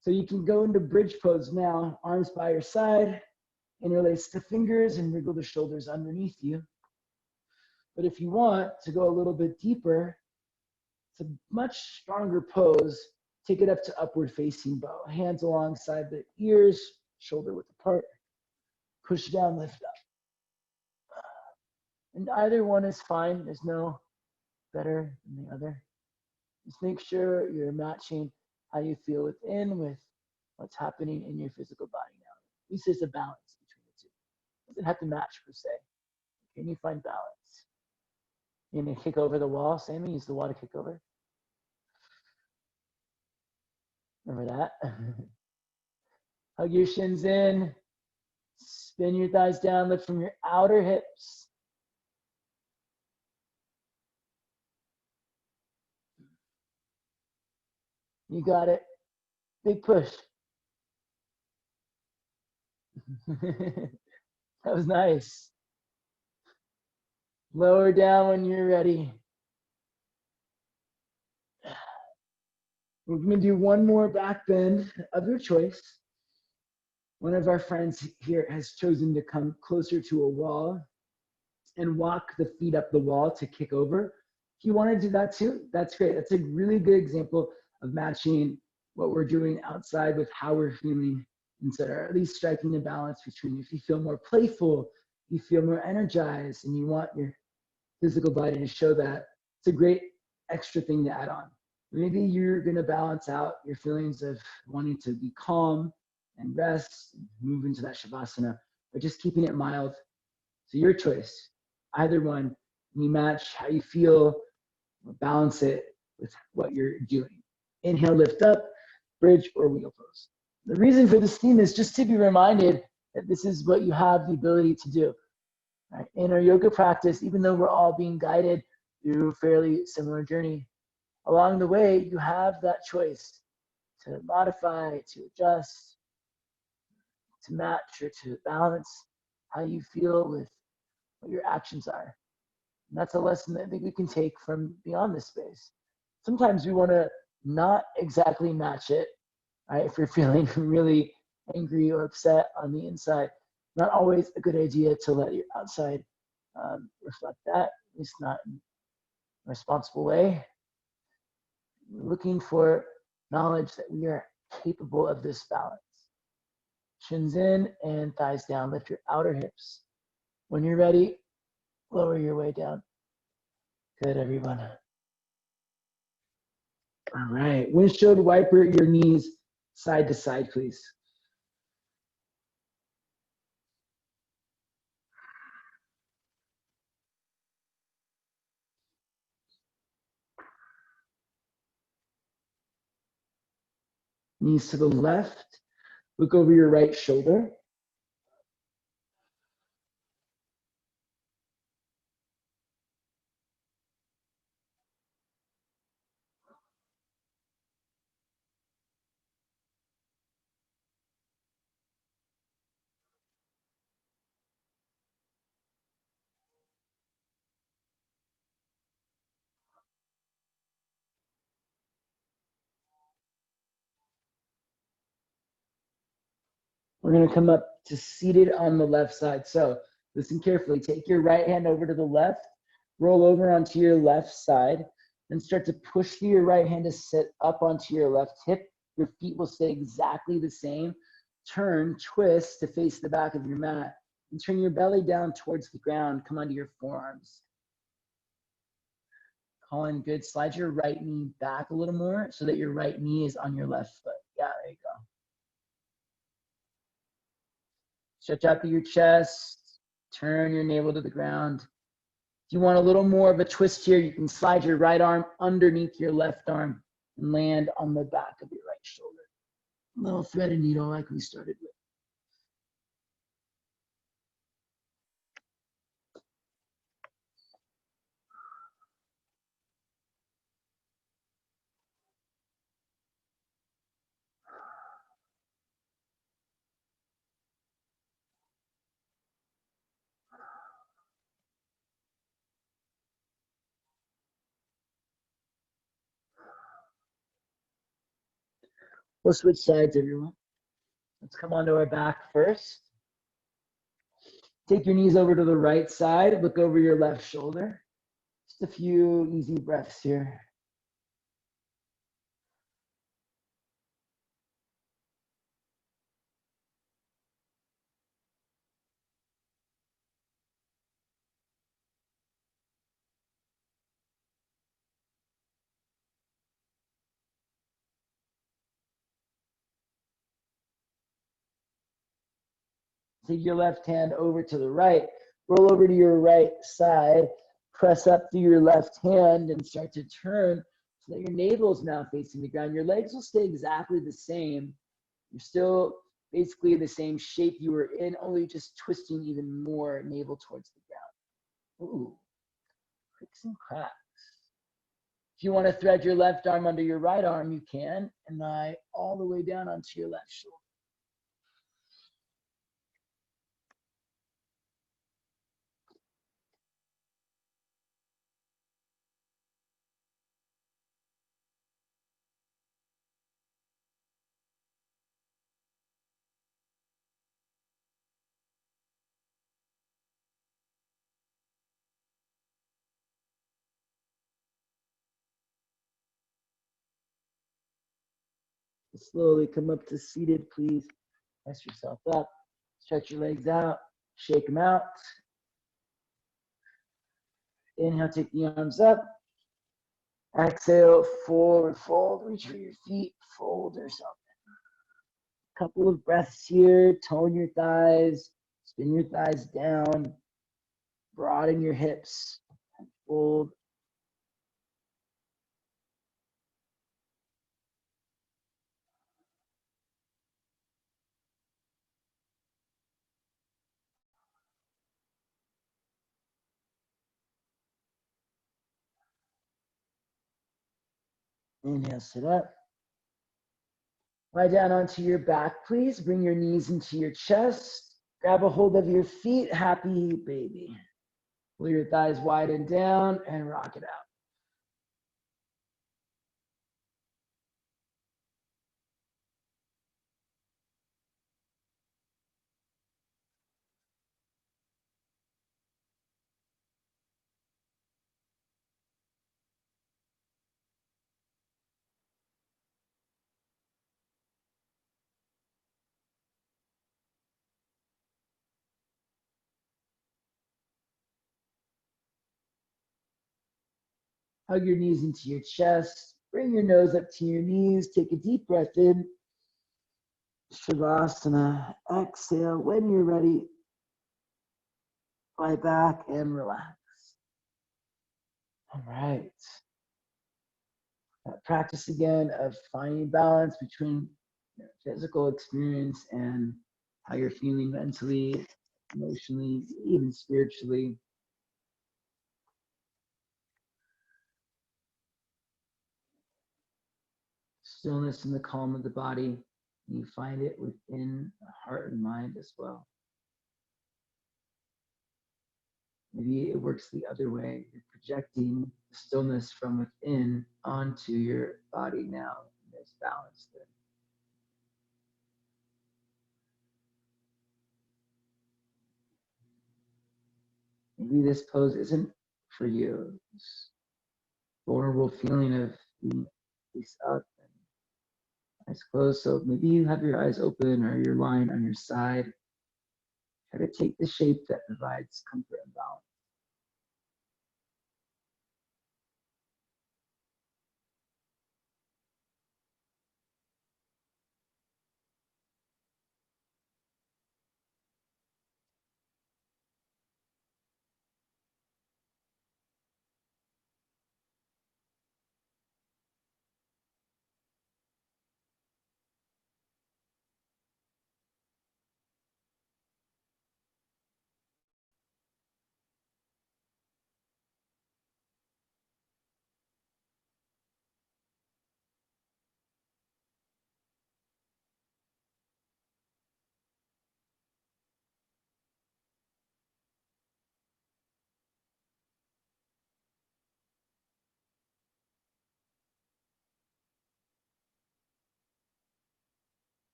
So you can go into bridge pose now, arms by your side, interlace the fingers and wriggle the shoulders underneath you. But if you want to go a little bit deeper, it's a much stronger pose. Take it up to upward facing bow. Hands alongside the ears, shoulder width apart. Push down, lift up. And either one is fine. There's no better than the other. Just make sure you're matching how you feel within with what's happening in your physical body now. At least there's a balance between the two. It doesn't have to match per se. Can you find balance? You gonna kick over the wall, Sammy? Use the wall to kick over. Remember that? Hug your shins in. Spin your thighs down. Lift from your outer hips. You got it. Big push. That was nice. Lower down when you're ready. We're going to do one more back bend of your choice. One of our friends here has chosen to come closer to a wall and walk the feet up the wall to kick over. If you want to do that too, that's great. That's a really good example of matching what we're doing outside with how we're feeling inside, or at least striking a balance between. If you feel more playful, you feel more energized, and you want your physical body to show that, it's a great extra thing to add on. Maybe you're going to balance out your feelings of wanting to be calm and rest, and move into that shavasana, but just keeping it mild. So your choice, either one. You match how you feel, balance it with what you're doing. Inhale, lift up, bridge or wheel pose. The reason for this theme is just to be reminded that this is what you have the ability to do. Right? In our yoga practice, even though we're all being guided through a fairly similar journey, along the way, you have that choice to modify, to adjust, to match or to balance how you feel with what your actions are. And that's a lesson that I think we can take from beyond this space. Sometimes we want to not exactly match it, right? If you're feeling really angry or upset on the inside, not always a good idea to let your outside reflect that, at least not in a responsible way. We're looking for knowledge that we are capable of this balance. Shins in and thighs down. Lift your outer hips. When you're ready, lower your way down. Good, everyone. All right. Windshield wiper your knees side to side, please. Knees to the left. Look over your right shoulder. We're going to come up to seated on the left side. So listen carefully. Take your right hand over to the left, roll over onto your left side, and start to push through your right hand to sit up onto your left hip. Your feet will stay exactly the same. Turn, twist to face the back of your mat, and turn your belly down towards the ground. Come onto your forearms. Colin, good. Slide your right knee back a little more so that your right knee is on your left foot. Yeah, there you go. Stretch out through your chest, turn your navel to the ground. If you want a little more of a twist here, you can slide your right arm underneath your left arm and land on the back of your right shoulder. A little thread and needle like we started with. We'll switch sides, everyone. Let's come onto our back first. Take your knees over to the right side. Look over your left shoulder. Just a few easy breaths here. Take your left hand over to the right. Roll over to your right side. Press up through your left hand and start to turn so that your navel is now facing the ground. Your legs will stay exactly the same. You're still basically the same shape you were in, only just twisting even more navel towards the ground. Ooh, cricks and cracks. If you want to thread your left arm under your right arm, you can, and lie all the way down onto your left shoulder. Slowly come up to seated, please. Press yourself up. Stretch your legs out. Shake them out. Inhale, take the arms up. Exhale, forward fold. Reach for your feet. Fold yourself in. Couple of breaths here. Tone your thighs. Spin your thighs down. Broaden your hips. Fold. Inhale, sit up. Lie down onto your back, please. Bring your knees into your chest. Grab a hold of your feet. Happy baby. Pull your thighs wide and down and rock it out. Hug your knees into your chest. Bring your nose up to your knees. Take a deep breath in. Shavasana. Exhale. When you're ready, lie back and relax. All right. Practice again of finding balance between your physical experience and how you're feeling mentally, emotionally, even spiritually. Stillness and the calm of the body. You find it within the heart and mind as well. Maybe it works the other way. You're projecting stillness from within onto your body now. There's balance there. Maybe this pose isn't for you. This vulnerable feeling of being face up and eyes closed. So maybe you have your eyes open or you're lying on your side. Try to take the shape that provides comfort and balance.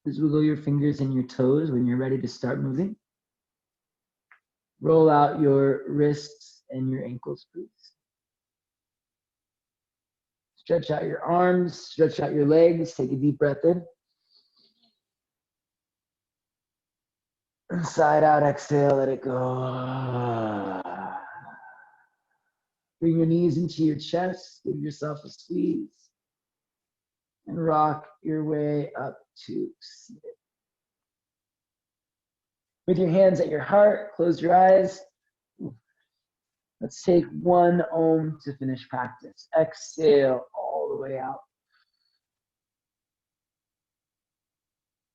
Just wiggle your fingers and your toes when you're ready to start moving. Roll out your wrists and your ankles, please. Stretch out your arms, stretch out your legs. Take a deep breath in. Side out, exhale, let it go. Bring your knees into your chest, give yourself a squeeze, and rock your way up to seated. With your hands at your heart, close your eyes. Let's take one Om to finish practice. Exhale all the way out.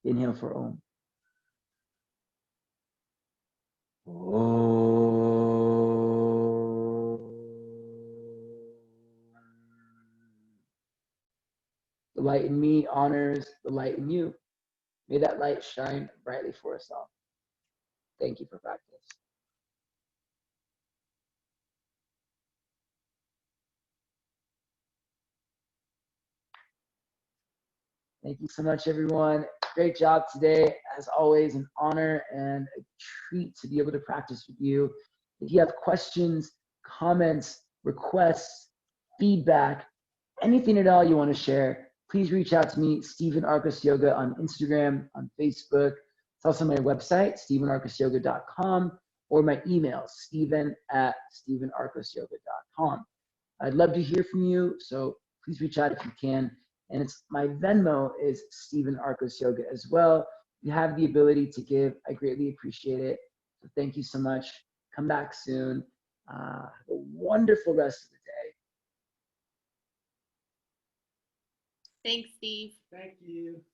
Inhale for Om. The light in me honors the light in you. May that light shine brightly for us all. Thank you for practice. Thank you so much, everyone. Great job today. As always, an honor and a treat to be able to practice with you. If you have questions, comments, requests, feedback, anything at all you want to share, please reach out to me, Stephen Arcos Yoga, on Instagram, on Facebook. It's also my website, stephenarcosyoga.com, or my email, stephen@stephenarcosyoga.com. I'd love to hear from you, so please reach out if you can. And it's my Venmo is Stephen Arcos Yoga as well. If you have the ability to give, I greatly appreciate it. So thank you so much. Come back soon. Have a wonderful rest of the day. Thanks, Steve. Thank you.